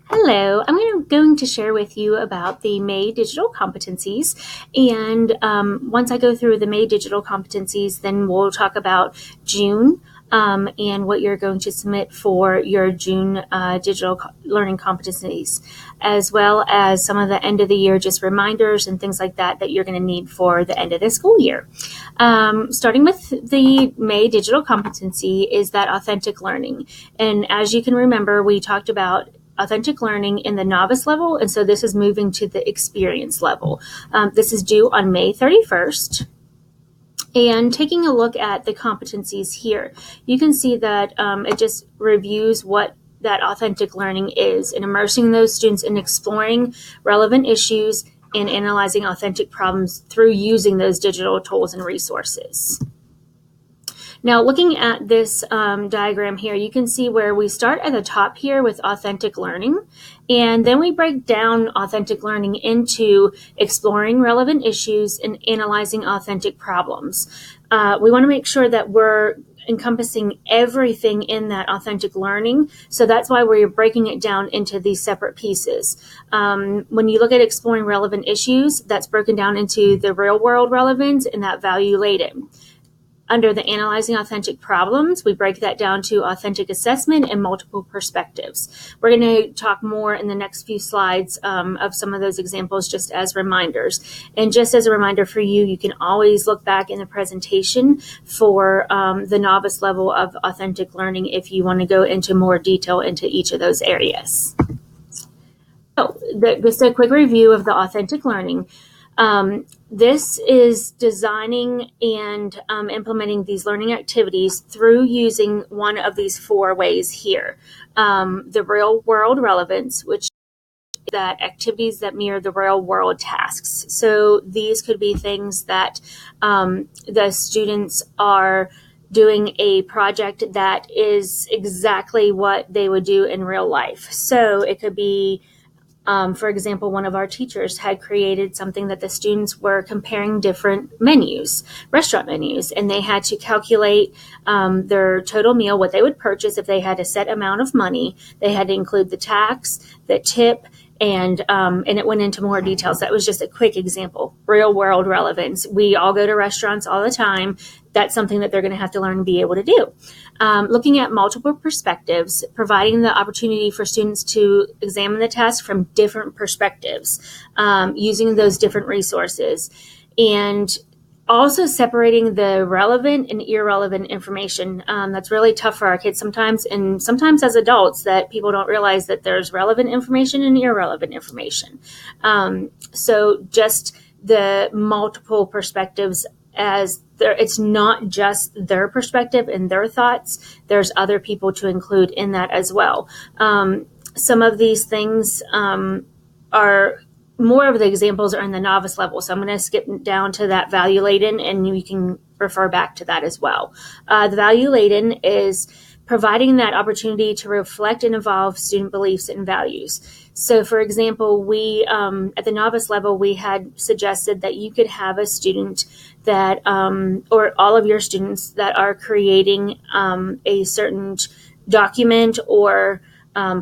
Hello, I'm going to share with you about the May digital competencies. And once I go through the May digital competencies, then we'll talk about June and what you're going to submit for your June digital learning competencies, as well as some of the end of the year just reminders and things like that that you're going to need for the end of the school year. Starting with the May digital competency is that authentic learning. And as you can remember, we talked about authentic learning in the novice level, and so this is moving to the experience level. This is due on May 31st. And taking a look at the competencies here, you can see that it just reviews what that authentic learning is and immersing those students in exploring relevant issues and analyzing authentic problems through using those digital tools and resources. Now, looking at this diagram here, you can see where we start at the top here with authentic learning, and then we break down authentic learning into exploring relevant issues and analyzing authentic problems. We want to make sure that we're encompassing everything in that authentic learning. So that's why we're breaking it down into these separate pieces. When you look at exploring relevant issues, that's broken down into the real world relevance and that value laden. Under the analyzing authentic problems, we break that down to authentic assessment and multiple perspectives. We're going to talk more in the next few slides of some of those examples just as reminders. And just as a reminder for you, you can always look back in the presentation for the novice level of authentic learning if you want to go into more detail into each of those areas. So just a quick review of the authentic learning. This is designing and implementing these learning activities through using one of these four ways here. The real world relevance, which is that activities that mirror the real world tasks. So these could be things that the students are doing a project that is exactly what they would do in real life. So it could be for example, one of our teachers had created something that the students were comparing different menus, restaurant menus, and they had to calculate their total meal, what they would purchase if they had a set amount of money. They had to include the tax, the tip, and it went into more details. That was just a quick example. Real world relevance. We all go to restaurants all the time. That's something that they're going to have to learn to be able to do. Looking at multiple perspectives, providing the opportunity for students to examine the task from different perspectives, using those different resources, and also separating the relevant and irrelevant information. That's really tough for our kids sometimes, and sometimes as adults that people don't realize that there's relevant information and irrelevant information. So just the multiple perspectives, as it's not just their perspective and their thoughts. There's other people to include in that as well. Some of these things are more of the examples are in the novice level. So I'm going to skip down to that value laden, and you can refer back to that as well. The value laden is providing that opportunity to reflect and evolve student beliefs and values. So for example, we, at the novice level, we had suggested that you could have a student that, or all of your students that are creating a certain document or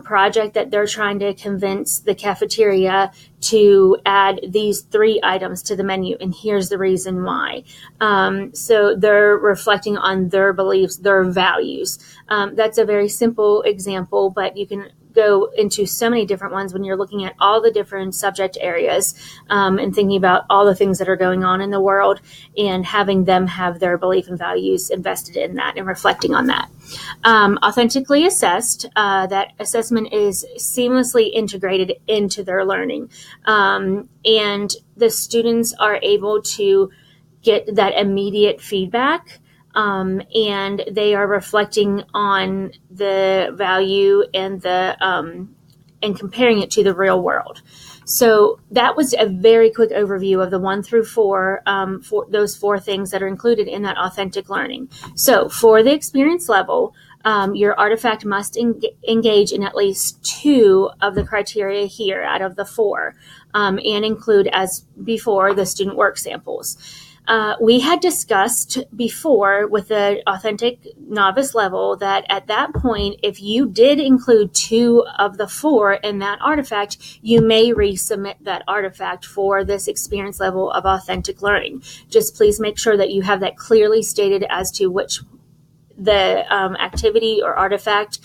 project that they're trying to convince the cafeteria to add these 3 items to the menu, and here's the reason why. So they're reflecting on their beliefs, their values. That's a very simple example, but you can go into so many different ones when you're looking at all the different subject areas and thinking about all the things that are going on in the world and having them have their belief and values invested in that and reflecting on that. Authentically assessed, that assessment is seamlessly integrated into their learning. And the students are able to get that immediate feedback, and they are reflecting on the value and the and comparing it to the real world. So that was a very quick overview of the 1 through 4, for those 4 things that are included in that authentic learning. So for the experience level, your artifact must engage in at least 2 of the criteria here out of the 4, and include, as before, the student work samples. We had discussed before with the authentic novice level that at that point, if you did include 2 of the 4 in that artifact, you may resubmit that artifact for this experience level of authentic learning. Just please make sure that you have that clearly stated as to which the activity or artifact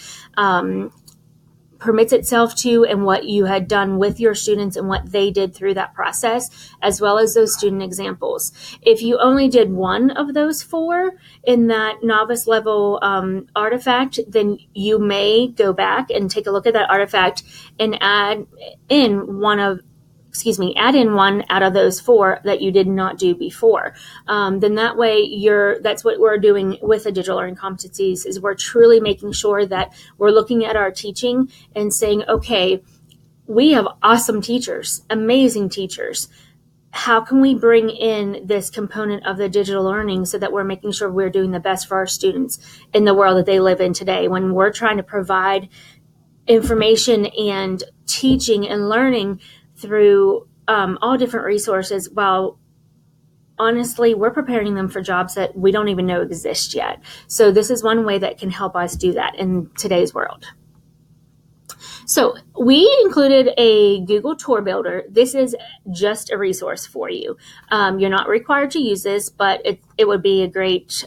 permits itself to, and what you had done with your students and what they did through that process, as well as those student examples. If you only did 1 of those 4 in that novice level artifact, then you may go back and take a look at that artifact and add in one out of those 4 that you did not do before. Then that way that's what we're doing with the digital learning competencies, is we're truly making sure that we're looking at our teaching and saying, okay, we have awesome teachers, amazing teachers. How can we bring in this component of the digital learning so that we're making sure we're doing the best for our students in the world that they live in today, when we're trying to provide information and teaching and learning through all different resources, while honestly, we're preparing them for jobs that we don't even know exist yet. So this is one way that can help us do that in today's world. So we included a Google Tour Builder. This is just a resource for you. You're not required to use this, but it would be a great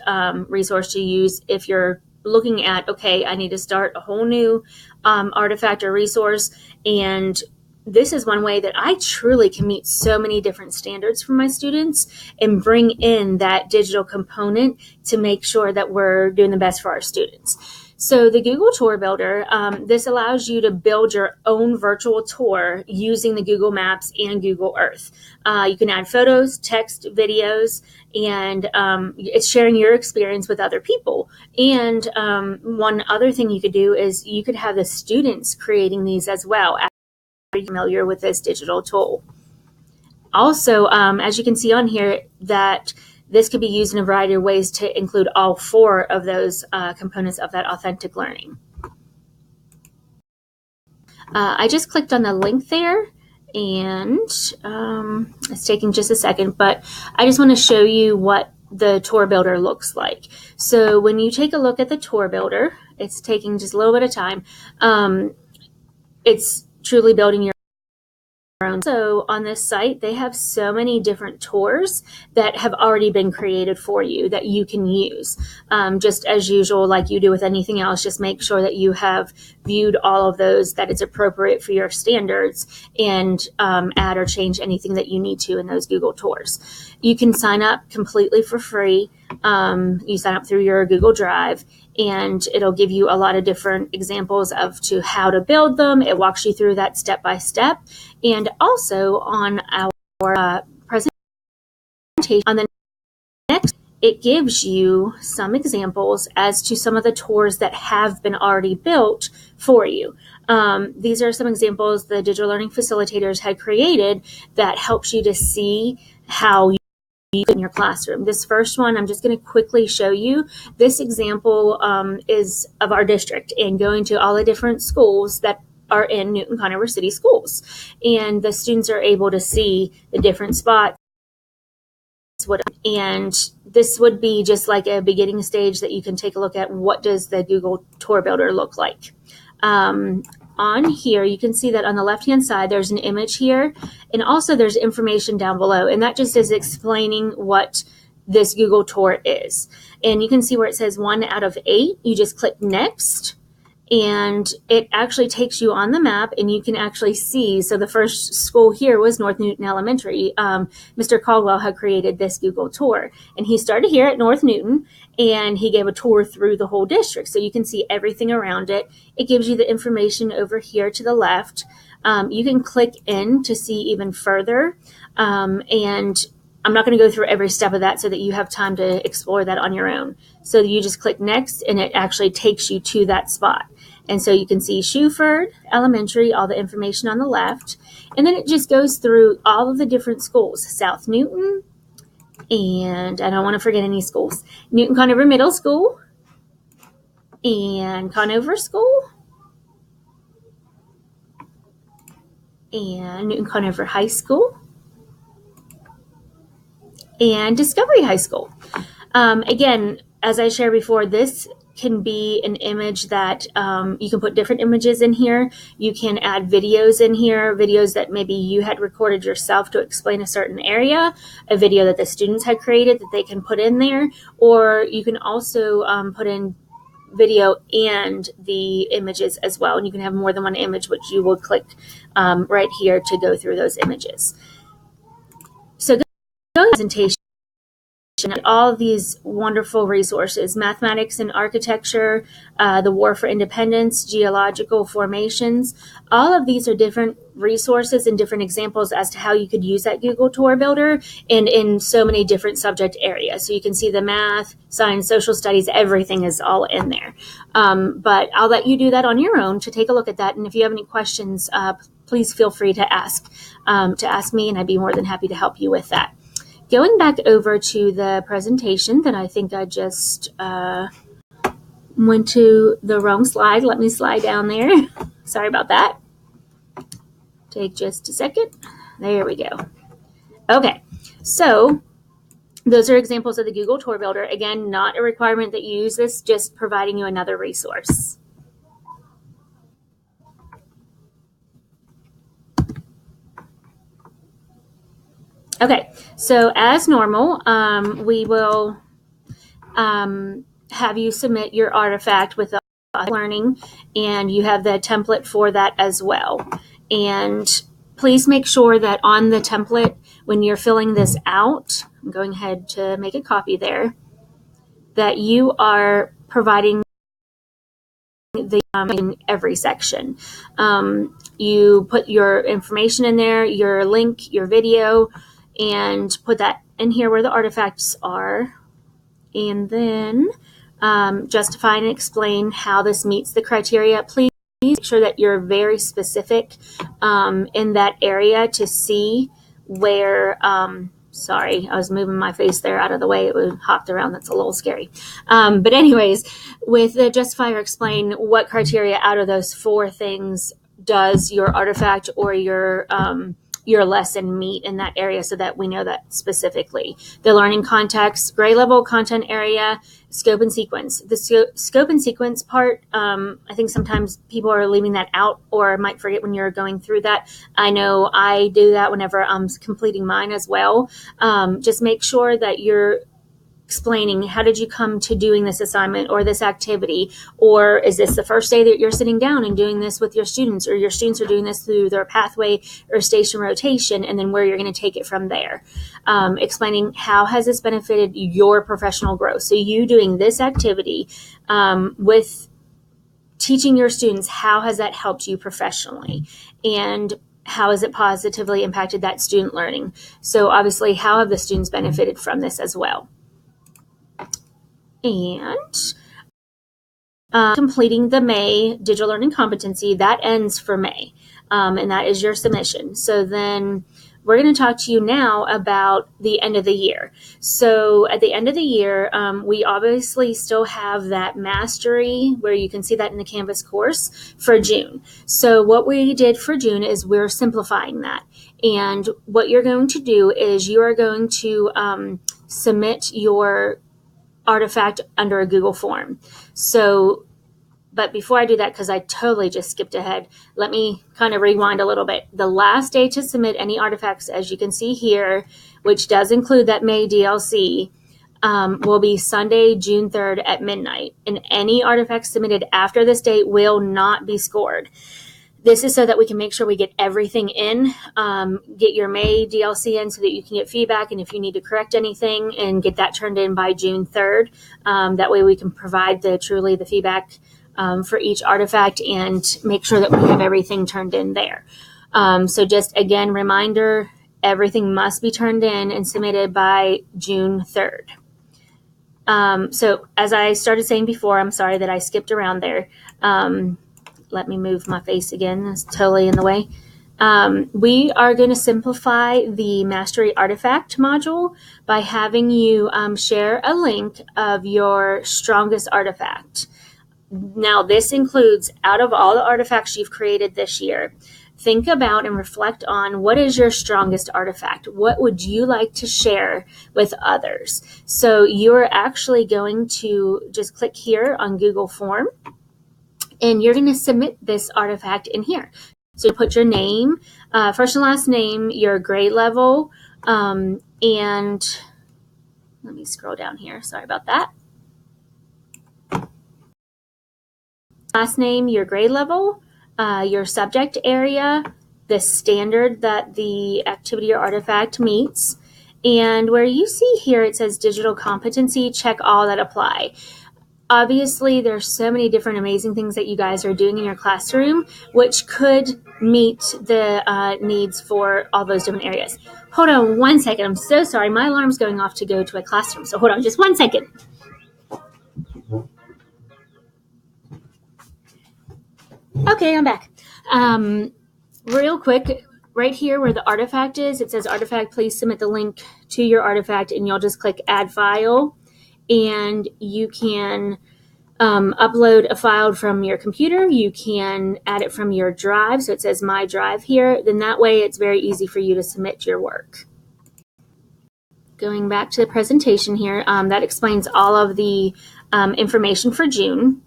resource to use if you're looking at, okay, I need to start a whole new artifact or resource. And this is one way that I truly can meet so many different standards for my students and bring in that digital component to make sure that we're doing the best for our students. So the Google Tour Builder, this allows you to build your own virtual tour using the Google Maps and Google Earth. You can add photos, text, videos, and it's sharing your experience with other people. And one other thing you could do is you could have the students creating these as well, familiar with this digital tool. Also, as you can see on here, that this could be used in a variety of ways to include all 4 of those components of that authentic learning. I just clicked on the link there, and it's taking just a second, but I just want to show you what the Tour Builder looks like. So when you take a look at the Tour Builder, it's taking just a little bit of time. It's truly building your own. So on this site, they have so many different tours that have already been created for you that you can use. Just as usual, like you do with anything else, just make sure that you have viewed all of those, that it's appropriate for your standards, and add or change anything that you need to in those Google tours. You can sign up completely for free. You sign up through your Google Drive, and it'll give you a lot of different examples of to how to build them. It walks you through that step by step. And also on our presentation, on the next, it gives you some examples as to some of the tours that have been already built for you. These are some examples the digital learning facilitators had created that helps you to see how you in your classroom. This first one, I'm just going to quickly show you. This example is of our district and going to all the different schools that are in Newton-Conover City Schools. And the students are able to see the different spots. And this would be just like a beginning stage that you can take a look at what does the Google Tour Builder look like. On here, you can see that on the left-hand side, there's an image here, and also there's information down below, and that just is explaining what this Google Tour is. And you can see where it says 1 out of 8. You just click Next, and it actually takes you on the map, and you can actually see. So the first school here was North Newton Elementary. Mr. Caldwell had created this Google Tour, and he started here at North Newton, and he gave a tour through the whole district. So you can see everything around it. It gives you the information over here to the left. You can click in to see even further, and I'm not going to go through every step of that so that you have time to explore that on your own. So you just click Next, and it actually takes you to that spot. And so you can see Shuford Elementary, all the information on the left. And then it just goes through all of the different schools. South Newton, and I don't want to forget any schools. Newton Conover Middle School, and Conover School, and Newton Conover High School, and Discovery High School. Again, as I shared before, this can be an image that you can put different images in here. You can add videos in here, videos that maybe you had recorded yourself to explain a certain area, a video that the students had created that they can put in there, or you can also put in video and the images as well. And you can have more than one image, which you will click right here to go through those images. So going to presentation, all of these wonderful resources: mathematics and architecture, the War for Independence, geological formations. All of these are different resources and different examples as to how you could use that Google Tour Builder and in so many different subject areas. So you can see the math, science, social studies, everything is all in there. But I'll let you do that on your own to take a look at that. And if you have any questions, please feel free to ask me, and I'd be more than happy to help you with that. Going back over to the presentation that I think I just went to the wrong slide. Let me slide down there. Sorry about that. Take just a second. There we go. Okay, so those are examples of the Google Tour Builder. Again, not a requirement that you use this, just providing you another resource. Okay, so as normal, we will have you submit your artifact with learning, and you have the template for that as well. And please make sure that on the template, when you're filling this out, I'm going ahead to make a copy there, that you are providing the in every section. You put your information in there, your link, your video, and put that in here where the artifacts are, and then justify and explain how this meets the criteria. Please make sure that you're very specific in that area to see where, sorry, I was moving my face there out of the way. It was hopped around. That's a little scary. But anyways, with the justify or explain what criteria out of those 4 things does your artifact or your lesson meet in that area, so that we know that specifically. The learning context, grade level, content area, scope and sequence. The scope and sequence part, I think sometimes people are leaving that out or might forget when you're going through that. I know I do that whenever I'm completing mine as well. Just make sure that you're explaining, how did you come to doing this assignment or this activity, or is this the first day that you're sitting down and doing this with your students, or your students are doing this through their pathway or station rotation, and then where you're going to take it from there. Explaining how has this benefited your professional growth. So you doing this activity with teaching your students, how has that helped you professionally, and how has it positively impacted that student learning. So obviously, how have the students benefited from this as well. And completing the May digital learning competency, that ends for May, and that is your submission. So then we're going to talk to you now about the end of the year. So at the end of the year, we obviously still have that mastery, where you can see that in the Canvas course, for June. So what we did for June is we're simplifying that. And what you're going to do is you are going to submit your artifact under a Google form. So, but before I do that, because I totally just skipped ahead, let me kind of rewind a little bit. The last day to submit any artifacts, as you can see here, which does include that May DLC, will be Sunday, June 3rd at midnight. And any artifacts submitted after this date will not be scored. This is so that we can make sure we get everything in, get your May DLC in so that you can get feedback, and if you need to correct anything, and get that turned in by June 3rd. That way we can provide the feedback for each artifact and make sure that we have everything turned in there. So just again, reminder, everything must be turned in and submitted by June 3rd. So as I started saying before, I'm sorry that I skipped around there. Let me move my face again. That's totally in the way. We are going to simplify the Mastery Artifact module by having you share a link of your strongest artifact. Now, this includes, out of all the artifacts you've created this year, think about and reflect on what is your strongest artifact. What would you like to share with others? So you're actually going to just click here on Google Form, and you're going to submit this artifact in here. So you put your name, first and last name, your grade level, and let me scroll down here. Sorry about that. Last name, your grade level, your subject area, the standard that the activity or artifact meets, and where you see here it says digital competency, check all that apply. Obviously, there's so many different amazing things that you guys are doing in your classroom, which could meet the needs for all those different areas. Hold on one second. I'm so sorry. My alarm's going off to go to a classroom. So hold on just 1 second. Okay, I'm back. Real quick, right here where the artifact is, it says artifact, please submit the link to your artifact, and you'll just click add file, and you can upload a file from your computer. You can add it from your drive. So it says my drive here. Then that way it's very easy for you to submit your work. Going back to the presentation here, that explains all of the information for June.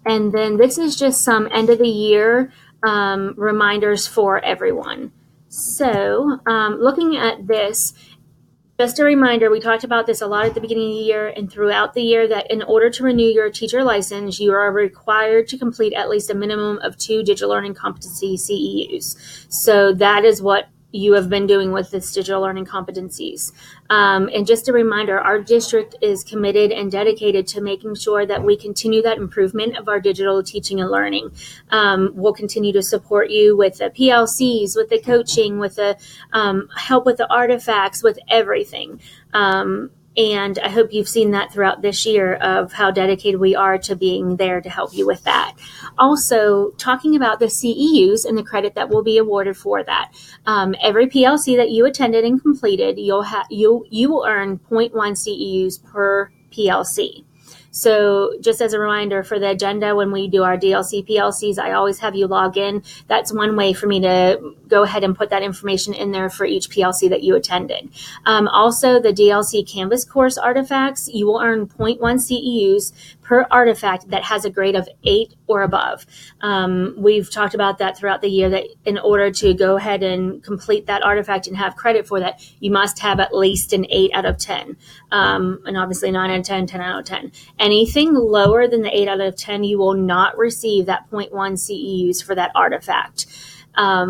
And then this is just some end of the year reminders for everyone. So looking at this, just a reminder, we talked about this a lot at the beginning of the year and throughout the year, that in order to renew your teacher license, you are required to complete at least a minimum of 2 digital learning competency CEUs. So that is what you have been doing with this digital learning competencies. And just a reminder, our district is committed and dedicated to making sure that we continue that improvement of our digital teaching and learning. We'll continue to support you with the PLCs, with the coaching, with the help with the artifacts, with everything. And I hope you've seen that throughout this year of how dedicated we are to being there to help you with that. Also, talking about the CEUs and the credit that will be awarded for that. Every PLC that you attended and completed, you will earn 0.1 CEUs per PLC. So just as a reminder for the agenda, when we do our DLC PLCs, I always have you log in. That's one way for me to go ahead and put that information in there for each PLC that you attended. Also, the DLC Canvas course artifacts, you will earn 0.1 CEUs per artifact that has a grade of 8 or above. We've talked about that throughout the year, that in order to go ahead and complete that artifact and have credit for that, you must have at least an 8 out of 10. And obviously 9 out of 10, 10 out of 10. Anything lower than the 8 out of 10, you will not receive that 0.1 CEUs for that artifact.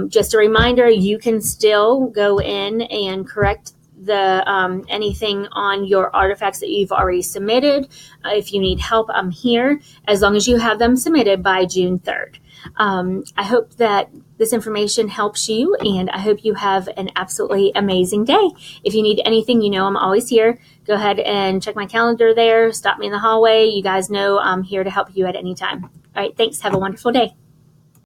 Just a reminder, you can still go in and correct the anything on your artifacts that you've already submitted. If you need help, I'm here, as long as you have them submitted by June 3rd. I hope that this information helps you, and I hope you have an absolutely amazing day. If you need anything, you know I'm always here. Go ahead and check my calendar there. Stop me in the hallway. You guys know I'm here to help you at any time. All right, thanks. Have a wonderful day.